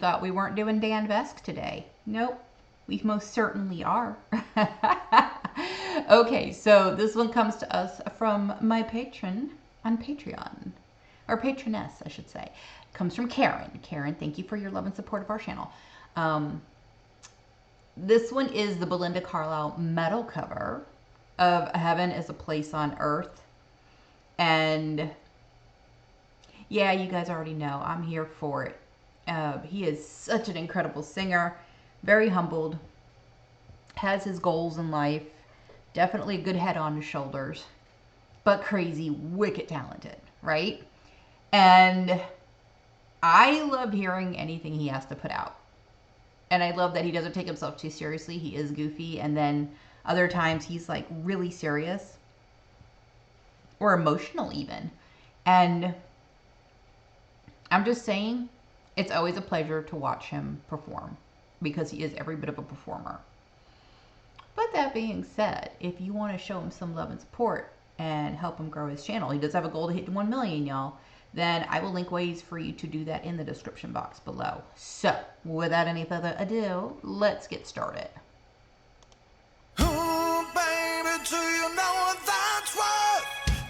thought we weren't doing Dan Vasc today. Nope, we most certainly are. Okay, so this one comes to us from my patron on Patreon, or patroness, I should say. It comes from Karen. Karen, thank you for your love and support of our channel. This one is the Belinda Carlisle metal cover of Heaven is a Place on Earth. And yeah, you guys already know I'm here for it. He is such an incredible singer, very humbled, has his goals in life, definitely a good head on his shoulders, but crazy, wicked talented, right? And I love hearing anything he has to put out. And I love that he doesn't take himself too seriously. He is goofy, and then other times he's like really serious or emotional even. And I'm just saying, it's always a pleasure to watch him perform because he is every bit of a performer. But that being said, if you want to show him some love and support and help him grow his channel, he does have a goal to hit 1 million, y'all, then I will link ways for you to do that in the description box below. So, without any further ado, let's get started. Oh, baby, do you know that's what?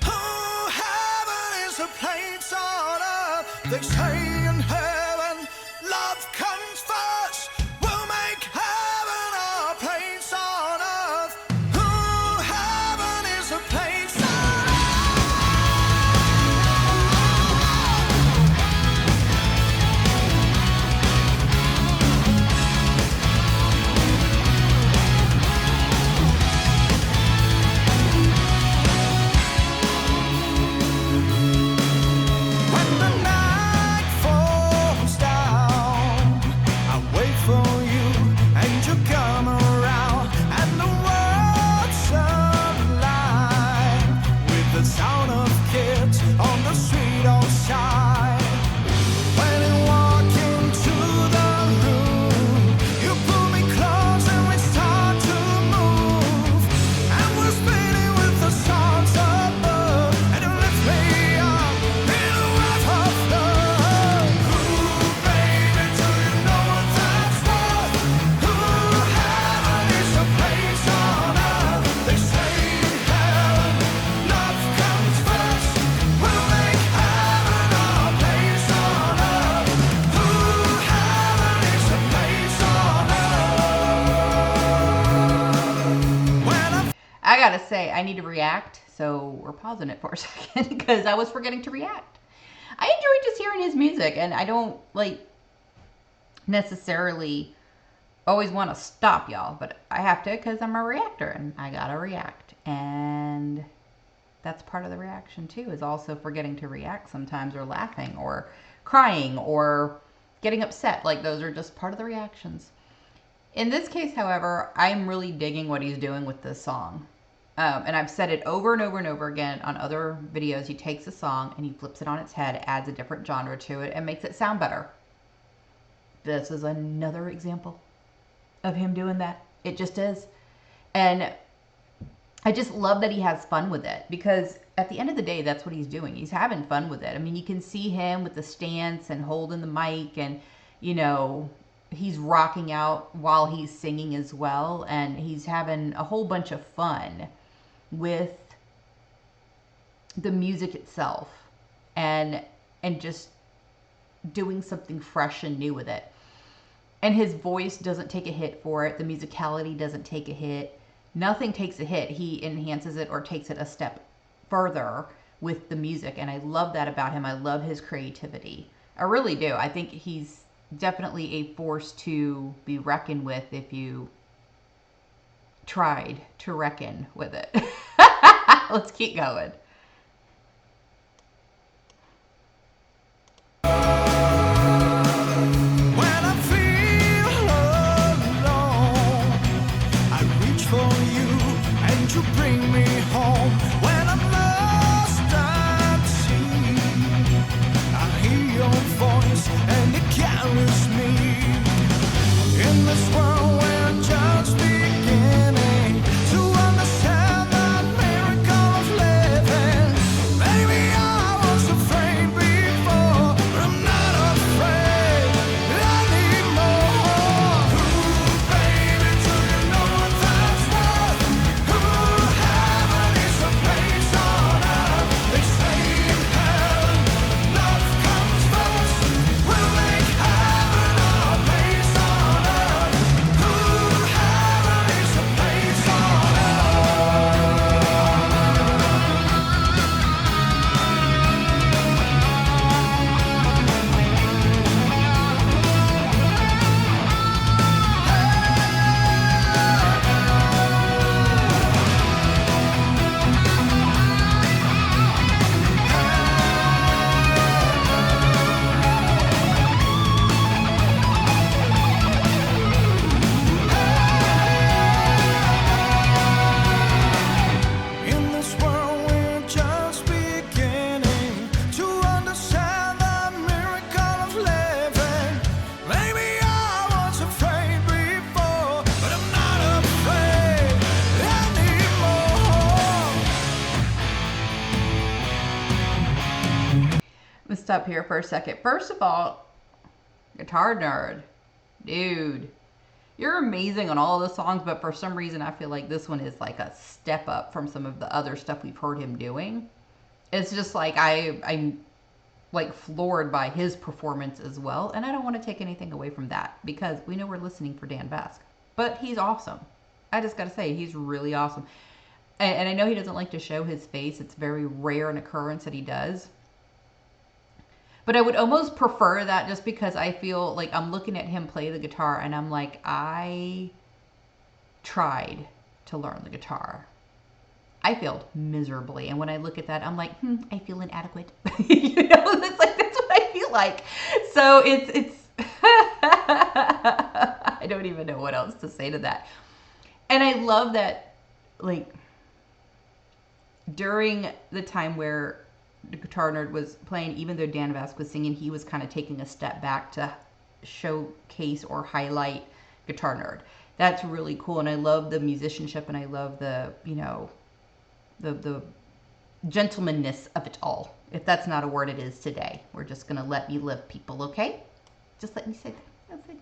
Oh, heaven is a place on earth. They say in heaven, love comes first. We'll make heaven our place on earth. Oh, heaven is a place on I gotta say, I need to react, so we're pausing it for a second because I was forgetting to react. I enjoy just hearing his music, and I don't like necessarily always want to stop y'all, but I have to because I'm a reactor and I gotta react. And that's part of the reaction too, is also forgetting to react sometimes, or laughing or crying or getting upset. Like, those are just part of the reactions. In this case, however, I'm really digging what he's doing with this song. And I've said it over and over and over again on other videos. He takes a song and he flips it on its head, adds a different genre to it, and makes it sound better. This is another example of him doing that. It just is. And I just love that he has fun with it, because at the end of the day, that's what he's doing. He's having fun with it. I mean, you can see him with the stance and holding the mic, and, you know, he's rocking out while he's singing as well. And he's having a whole bunch of fun with the music itself, and just doing something fresh and new with it. And his voice doesn't take a hit for it. The musicality doesn't take a hit. Nothing takes a hit. He enhances it or takes it a step further with the music. And I love that about him. I love his creativity. I really do. I think he's definitely a force to be reckoned with if you tried to reckon with it. Let's keep going. to bring me home. When I'm lost at sea, I hear your voice and it carries me. In this world we're just beginning to understand the miracle of living. stop here for a second. First of all, Guitar Nerd, dude, you're amazing on all of the songs, but for some reason I feel like this one is like a step up from some of the other stuff we've heard him doing. It's just like I'm like floored by his performance as well, and I don't want to take anything away from that because we know we're listening for Dan Vasc, but he's awesome. I just gotta say, he's really awesome. And I know he doesn't like to show his face. It's very rare an occurrence that he does. But I would almost prefer that just because I feel like I'm looking at him play the guitar and I'm like, I tried to learn the guitar. I failed miserably. And when I look at that, I'm like, I feel inadequate. You know, it's like, that's what I feel like. So it's I don't even know what else to say to that. And I love that, like, during the time where the Guitar Nerd was playing, even though Dan Vasc was singing, he was kind of taking a step back to showcase or highlight Guitar Nerd. That's really cool, and I love the musicianship, and I love the, you know, the gentlemanness of it all. If that's not a word, it is today. We're just gonna let me live, people, okay? Just let me say that. That's it.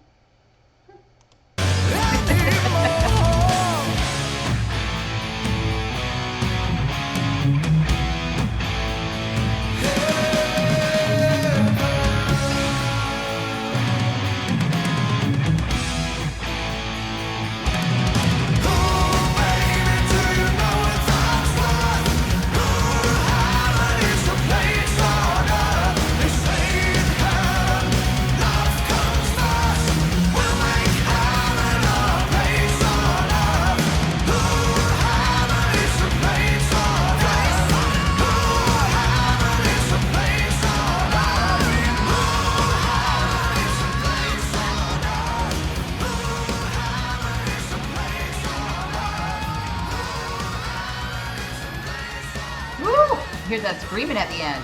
Hear that screaming at the end.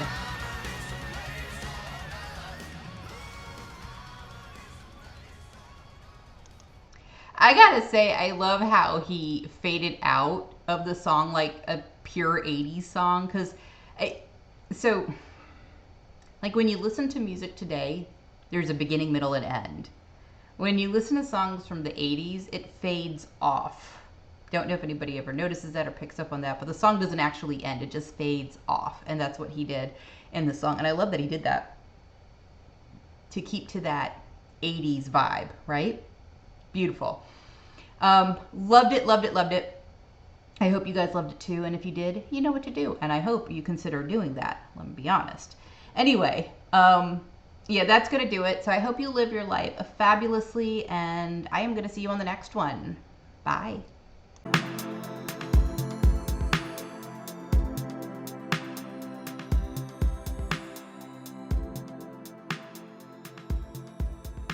I gotta say, I love how he faded out of the song like a pure 80s song. Because, so, like when you listen to music today, there's a beginning, middle, and end. When you listen to songs from the 80s, it fades off. Don't know if anybody ever notices that or picks up on that, but the song doesn't actually end. It just fades off, and that's what he did in the song. And I love that he did that to keep to that 80s vibe, right? Beautiful. Loved it, loved it, loved it. I hope you guys loved it too, and if you did, you know what to do, and I hope you consider doing that. Let me be honest. Anyway, yeah, that's going to do it. So I hope you live your life fabulously, and I am going to see you on the next one. Bye.